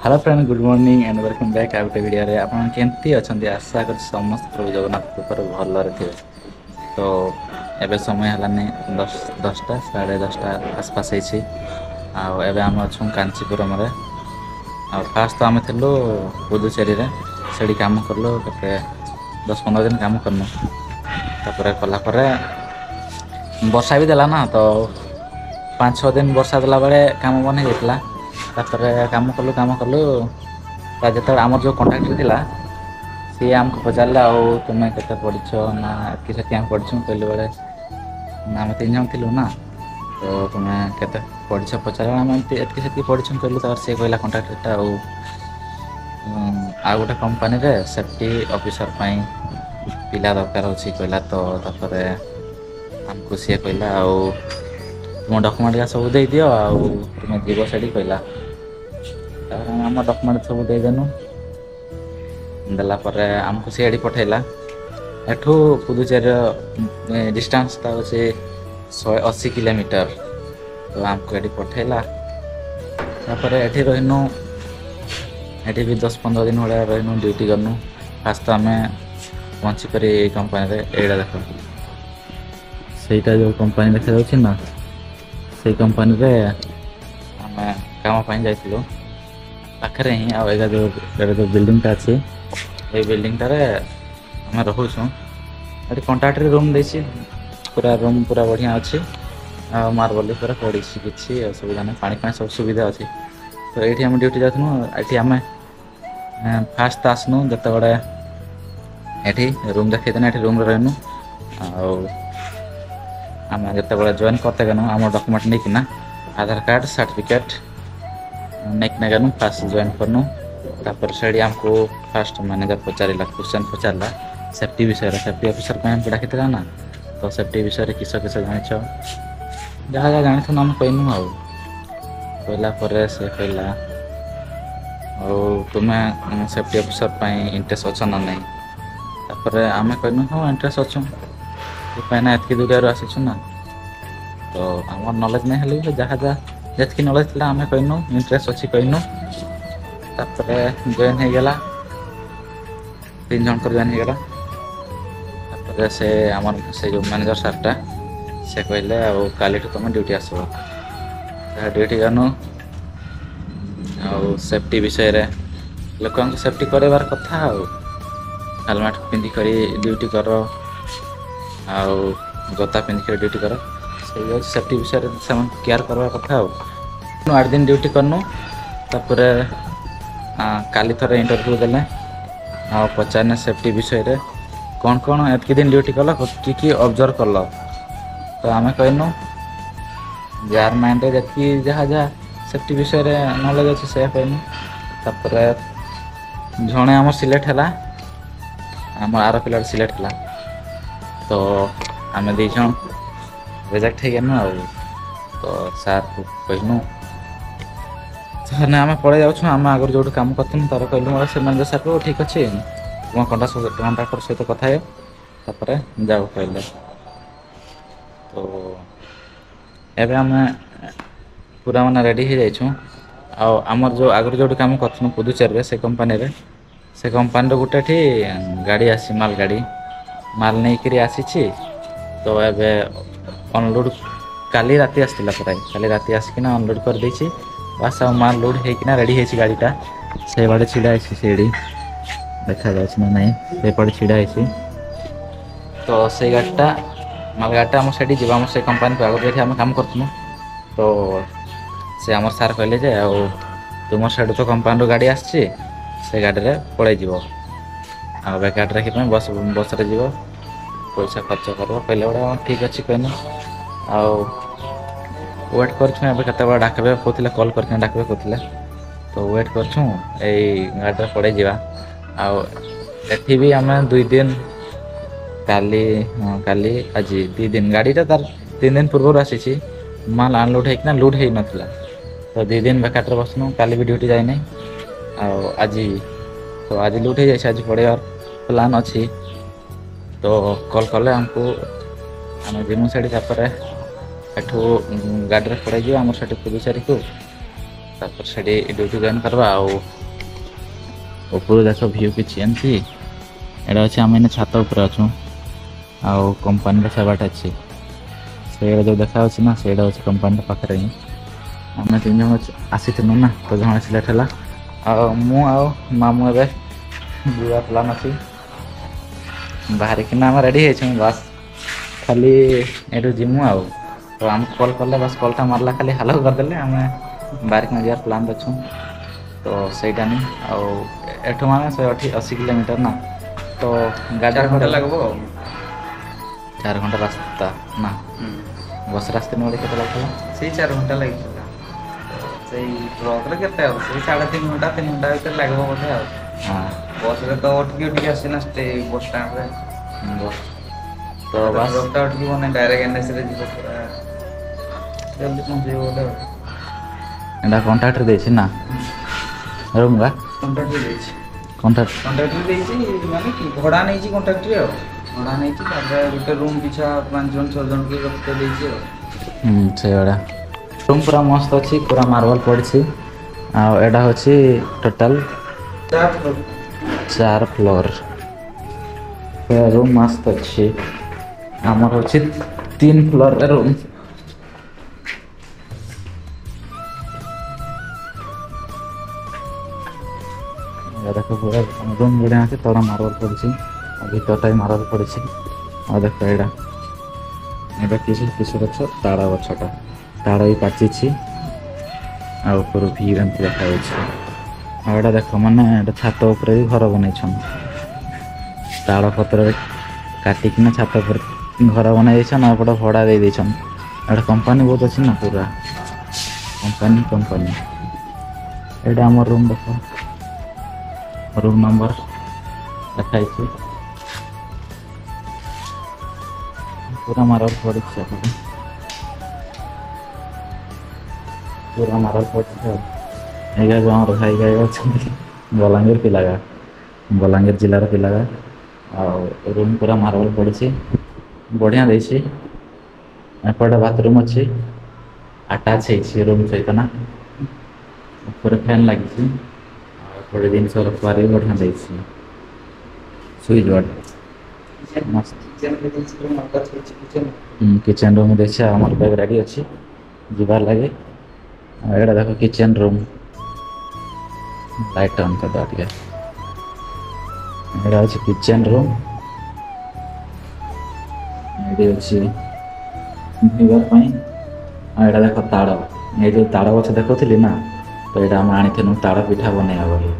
Hello friend, good morning and welcome back out video रे। आपन केमती अछंती? आशा कर समस्त प्रभु जगन्नाथ कृपा भलरे थे। तो एबे समय हलानी 10टा 10:30 आसपास है। एबे आम अच्छु कांचीपुरम रे। फास्ट तो आम थेलु पुदुचेरी रे। सेडी काम करलो केते 10-15 दिन काम करनो। तापर कला परे वर्षा भी देला ना, तो 5-6 दिन वर्षा देला बेले काम बन हो जाता। तापर काम कलु जो आम जो कंट्राक्टर थिला सी आमको पचारा तुम्हें केते पढ़छ ना एतकी से पढ़ कहलु बेले आम 3 जन थिलु ना, तो तुम्हें केते पढ़छ पचार आम एतकी से पढ़ कहलु। तो सी कहला कंट्राक्टर आ गोटे कंपनी रे सेफ्टी ऑफिसर पाई पिला दरकार अच्छी कहला। तो तापर आमको सी कहला तुम डॉक्यूमेंट का सब दे दियो तुम्हें जीव से कहला। आम डॉक्यूमेंट सब देदेनु देला आमको सीआईडी पठेला। एठू पुदुचेरी डिस्टेंस था से 180 किलोमीटर। तो आमको ये पठेला। ये रहीनु ये भी 10-15 दिन भाया रहीनु ड्यूटी करनु। फास्ट तो आम पहुँची कर कंपनी रे एड़ा देख सहीटा जो कंपनी देखा जाऊँ ना, से कंपनी रे आम काम जाइलु पाखे ही। आगे जो बिल्डिंगटा अच्छी ये बिल्डिंगटार आम रोचु ये कंट्राक्टर रूम देसी पूरा रूम पूरा बढ़िया अच्छी। मार्बल पूरा पड़ी किसी असुविधा नहीं, पानी सब सुविधा अच्छी। तो ये आम ड्यूटी जाऊँ ये आम फास्ट आसनु जिते बड़े ये रूम देखना ये रूम रहनु आम जिते बड़े जॉइन करते गनु आम डॉक्यूमेंट नहीं किना आधार कार्ड सर्टिफिकेट नहीं गनु फास्ट जॉइन करनु। तापर से आमको फास्ट मैनेजर पचारा क्वेश्चन पचारा सेफ्टी विषय सेफ्टी ऑफिसर को हमको डाकी ना। तो सेफ्टी विषय किस किस जान जहाँ जहाँ जानी थो आम कहनु कहला से कहला तुम्हें सेफ्टी ऑफिसर इंटरेस्ट अच्छ ना नहीं। तापर आम कहनु हाँ इंटरेस्ट अच्छु कहीं एतकी दूर आसीचु ना। तो आम नॉलेज नहीं हेल्ले जहाँ जहाँ जितकी नॉलेज थी आम कहनु इंटरेस्ट अच्छी कहनु। तापर जॉइन हो गला 3 जन जॉइन हो गला। तापर से आम से जो मैनेजर सार्टा से कहले काली तुम ड्यूटी आस ड्यूटी गनु सेफ्टी विषय रे लोक सेफ्टी करार कथा हेलमेट पिंधिक ड्यूटी कर जता पिंधिक ड्यूटी कर से सेफ्टी विषय से केयर करवा कथा 8 दिन ड्यूटी करनु। तापर काली थोड़े इंटरव्यू देले पचारने सेफ्टी विषय रे कौन कौन एतकी दिन ड्यूटी कल कि ऑब्जर्व कल। तो आम कहनु जार माइंड जी जहाँ जहाँ सेफ्टी विषय रे नॉलेज अच्छे से कहनु। तापर जड़े आम सिलेक्ट है आम आर पिला सिलेक्ट है। तो आम 2 जन रिजेक्ट हो गए। तो सार को कहनु आम पड़े जाऊँ आम आगर जो कम करते तार कहलु से मैनेजर सार को ठीक अच्छे तुम कंट्राक्टर सहित कथा तापर जाओ कहले। तो एबे आम पूरा मैंने रेडी हो जाइछुँ। आमर जो आगर जो कम कर पुदुचेरी से कंपनी रे से कंपनी गोटे गाड़ी आसी माल गाड़ी माल नहीं करी आसी। तो एबे अनलोड काली राति आसला प्राय काली राति आसिकिना अनलोड कर देछि। बस आ माल लोड होना रेडी है गाड़ीटा से बाड़े छिड़ा से देखा जा ना से पड़े छिड़ा है। तो से गाड़ीटा माल गाड़ीटा आम से जाम से कंपनी को आगे आम काम करूँ। तो से आम सार कहले जे तुम से तो कंपनी गाड़ी आसी से गाड़ी में पलि जीव बेकार रखी बस बस रे जीव पैसा खर्च कर कहले बड़ा ठीक अच्छे कहनु वेट करछुँ एबे केते बड़ा डाकबे कहथिले कॉल करके डाकबे कहथिले। तो वेट करछुँ ए गाड़ी पड़े जीवा एठी भी आम 2 दिन काली आज 2 दिन गाड़ीटा तार 3 दिन पूर्व आसी माल अनलोड होना लोड हो नाला। तो 2 दिन बेकार बसनु काली भी ड्यूटी जाए आज। तो आज लोड हो जाए आज पड़े प्लान अच्छी। तो कॉल कले आमको आम जिमु साड़ी तापर एठू गाड़ी में पड़े आम से पुदुचेरी को तापर से ड्यूटी जॉइन करवा ऊपर देख व्यू किसी एमती एटा अच्छे आम छात उपर अच्छु आउ कंपानी सेवाट अच्छी से जो देखा ना से कंपानी पाखे ही आम 3 जन आसी ना तो जहाँ सिलेक्ट है मामू ए बुआ प्लान अच्छी बाहर किना आम रेडी है बस खाली एटू जिमु आ तो आम कॉल कले बस कॉलटा मारला खाली हालो करदे आम बाहर किना जार प्लान अच्छु तो सहीटा नहीं आठू माने 180 किलोमीटर ना तो गाड़ी 4 घंटा लगभग 4 घंटा रास्ता ना बस रास्ते में के लगता से 4 घंटा लगे से ट्रक रे केते हो से 3.5 घंटा 3 घंटा भीतर लगभग बोधे हाँ बस रे तो उठकी आसे ना स्टे बस स्टैंड रे तो बस रोकटा उठकी माने डायरेक्ट एनएस रे जीव पूरा जल्दी पहुंचे बोले एंडा कांट्रैक्ट दे छी ना रूम का कांट्रैक्ट दे छी कांट्रैक्ट दे छी माने कि भड़ा नहीं छी कांट्रैक्ट रे भड़ा नहीं छी तापर गुटे रूम पिछा 5 जन 6 जन के रखते दे छी से बड़ा रूम पूरा मस्त अच्छी पूरा मार्बल पड़ी आटा हूँ टोटाल 4 फ्लोर रूम मस्त अच्छी आमर हूँ 3 फ्लोर रूम देख पूरा रूम बढ़िया अच्छे तला मार्बल पड़ी भीतरटा मार्बल पड़ी देख यहाँ किस गच ताड़ गछटा ताड़ भी पाची आर भीड़ एमती देखा देख माने छात उपर भी घर बन ताड़ पत्र काटिकना छात उपर घर बनाई एपटे भड़ा दे देछन कंपानी बहुत अच्छी ना पूरा कंपानी एटा आम रूम देख रूम नंबर देखाई पूरा मार्बल पड़ी पूरा मार्बल पड़ी जो भाई भाई बलांगीर पिलागा बलांगीर जिलार पिलागा रूम पूरा मार्बल पड़ी बढ़िया देसी एपटे बाथरूम अच्छी अटैच है रूम सहित ना ऊपर फैन लगी थोड़े दिन से रखबार भी बढ़िया देसी स्विच बोर्ड मस्त किचन रूम देखिए आम बैग रेडी अच्छी जीवार लगे एटा देख किचन रूम लाइट ऑन कर दो एटा अच्छे किचन रूम ये अच्छी एटा देख ताड़ ये जो ताड़ गछ देखुली ना तो यहाँ आम आनी ताड़ पिठा बनैया बोली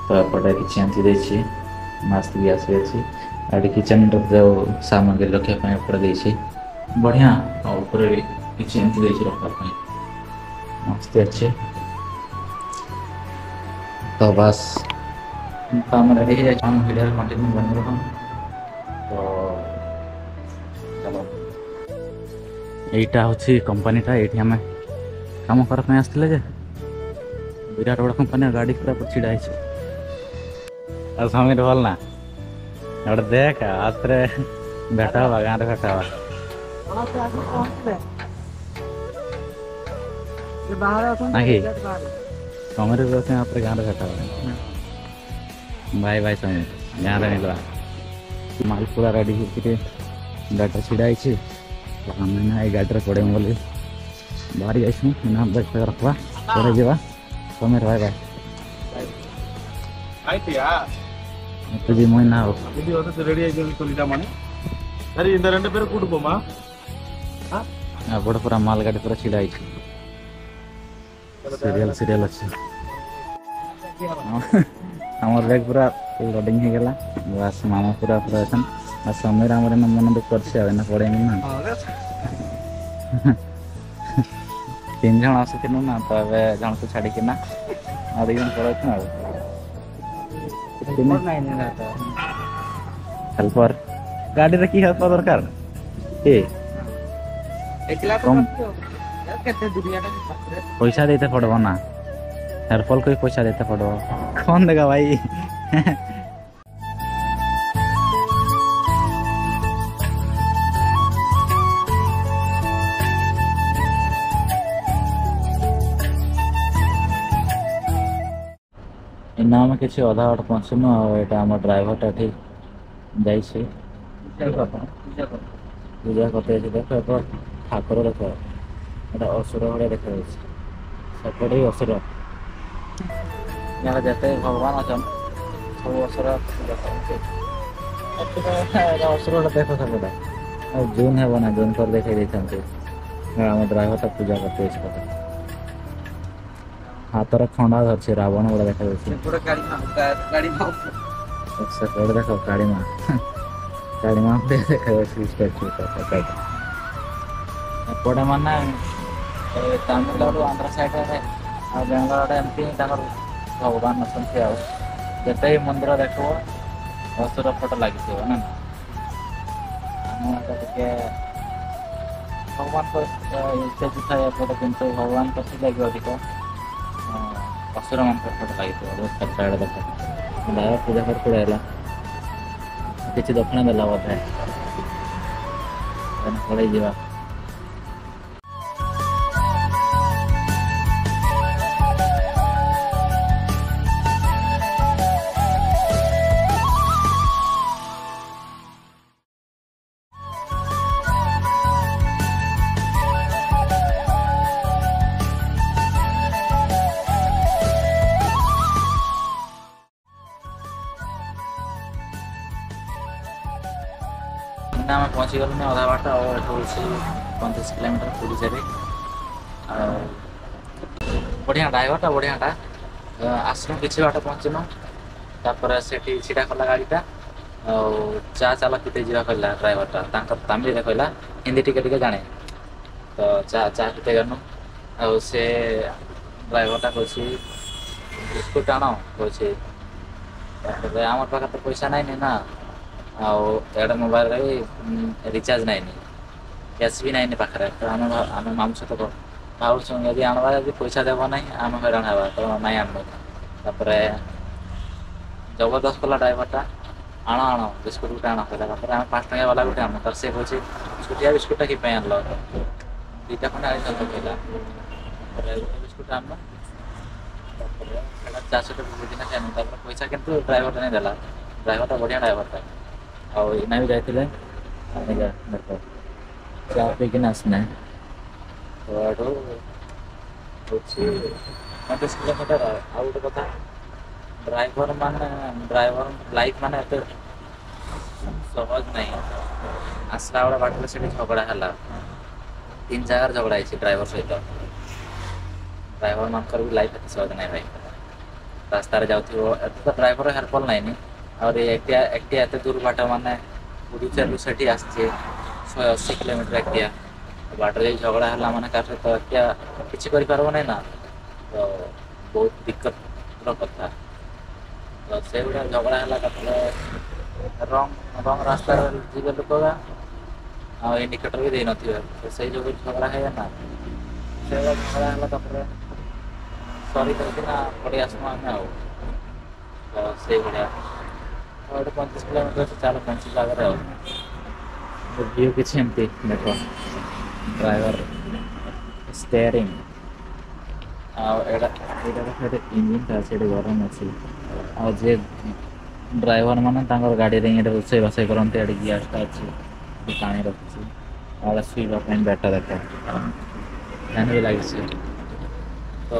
तो एपटे किसी एमती देसी मस्त गैस भी अच्छी आगे किचन जो सामग्री रखापी एपटे देसी बढ़िया ऊपर भी किसी एमती देसी रखापी मस्त अच्छे तो बस काम रेडी है हम वीडियो कंटिन्यू बन रहा तो चलो यहाँ हूँ कंपानीटा ये आम कम करने आसते जे विराट बड़ा कंपानी गाड़ी पूरा छिड़ा समीर भल ना गोटे देख आज भेटा हवा गाँव भेट हवा समीर गाँव भेट हवा भाई भाई समीर गाँव में मिलवा माल पूरा रेडी गाड़ी छिड़ा आम गाड़ी पड़े बोली बाहरी जाइसु बैग पैक रखवा पर जावा समीर भाई भाई तुझे मैं ना हो रेडी अरे इंद रेंडु पेर कूट पोमा बड़ पूरा माल गाड़ी पूरा छिड़ा सीरियल अच्छे आमर बैग पूरा लोडिंग हो गला बस मामा पूरा पूरा अच्छा और समीर आम मन दुख कर पड़े ना 3 जन आसू ना तो जन को छाड़ी ना आ 2 जन पड़े हेल्पर गाड़ी रे की हेल्पर दरकार पैसा देते पड़ो ना हेल्पर को पैसा देते पड़ो कौन देगा भाई इना आम किसी अधा बाट पहुँचनु आटा आम ड्राइवरटा ठीक जाइए पूजा करते देख ठाकुर देख एटा असुर भाया देखा सेपटे भी असुर यहाँ जिते भगवान अच्छा सब असुर असुर देख सेपटा जून हे ना जून कर देखे आम ड्राइवर पूजा करते हाथ खंडा धरछे रावण गुड़ा देखा ସେପଟେ ଗାଡ଼ି ମାଉ सेपटे देख कालीमा कालीमा देखा एपटे माने तमिलनाडु आंध्र साइड बेंगलोर एमती भगवान अच्छा जिते ही मंदिर देख असुर फोटो लगी ना भगवान को इच्छा था एपटे कि भगवान को लगे अधिक असुर मान फोटो लगी बहुत खर्चा देख डायरेक्ट पूजा कर पड़ेगा किसी दक्षिण देला बोधे पड़े जा आम पहुँची गलुन अधा बाट और 35 किलोमीटर पुरी से बढ़िया ड्राइवरटा बढ़ियाटा आसनु किसी बाट पहुँचनु तापर से सीधा कला गाड़ीटा चा चाल पीते जा कहला ड्राइवरटा तमिल कहला हिंदी टिके जाने तो चा चा पीते गनु आ से ड्राइवरटा कहे बिस्कुट आण कहे आम पाखे तो पैसा नाइन ना आड़ मोबाइल भी रिचार्ज नाइन कैश भी नाइन पाखे तो आम मामू सहित भावुँ यदि आणवा यदि पैसा देव ना आम हईराण हवा तो नाई आणु तापर जबरदस्त कला ड्राइवरटा आण आण बिस्कुट गोटे आण कहला आम 5 टंका वाला गोटे आण तर से कहे छुटिया बिस्कुटा कि आनल 2टा खंडे आनी कहला गोटे बिस्कुट आन चा सहित बुझिना खानु पैसा कितु ड्राइवरटा नहीं देला ड्राइवरटा बढ़िया ड्राइवरटा आउ इना भी जाते देख चा पीकिन आसना तो आठ हूँ 35 किलोमीटर आ गोटे कथा ड्राइवर लाइफ मान एत सहज नहीं आसला बेला बाटर से झगड़ा है 3 जगार झगड़ा है ड्राइवर सहित ड्राइवर मानकर भी लाइफ एत सहज नहीं भाई रास्तार जाऊ तो ड्राइवर हेल्पफुल नाइन और एकटिया एत दूर बाट माने उड़ीसा से आसचे 180 किलोमीटर एकटिया बाटर जो झगड़ा है मैंने कार सहित एकटिया किसी कर ना तो बहुत दिक्कत कथा तो से गुड़ा झगड़ा है रंग रास्ता जी लोक आ इंडिकेटर भी दे न तो से जो झगड़ा है ना से झगड़ा है सरी करके पड़े आसमु आम तो से भाया गोटे 35 किलोमीटर से चाल पहुँची जगह व्यू किसी एमती देख ड्राइवर स्टेयरिंग इंजिन था से गरम अच्छी जे ड्राइवर मैंने गाड़ी में रोसे बास करते गैसटा अच्छी पानी रखी शुवाई बेटा देखा फैन भी लगी तो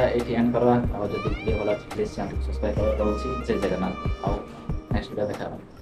ଏଇଠି ଏଣ୍ଡ କରିବା। ଆଉ ଯଦି ଭିଡ଼ିଓ ଭଲ ଅଛି ପ୍ଲିଜ୍ ଚ୍ୟାନେଲକୁ ସବସ୍କ୍ରାଇବ୍ କରିବା ରହୁଛି। ଜୟ ଜଗନ୍ନାଥ। ଆଉ ନେକ୍ସଟ ଭିଡ଼ିଓ ଦେଖା ହବ।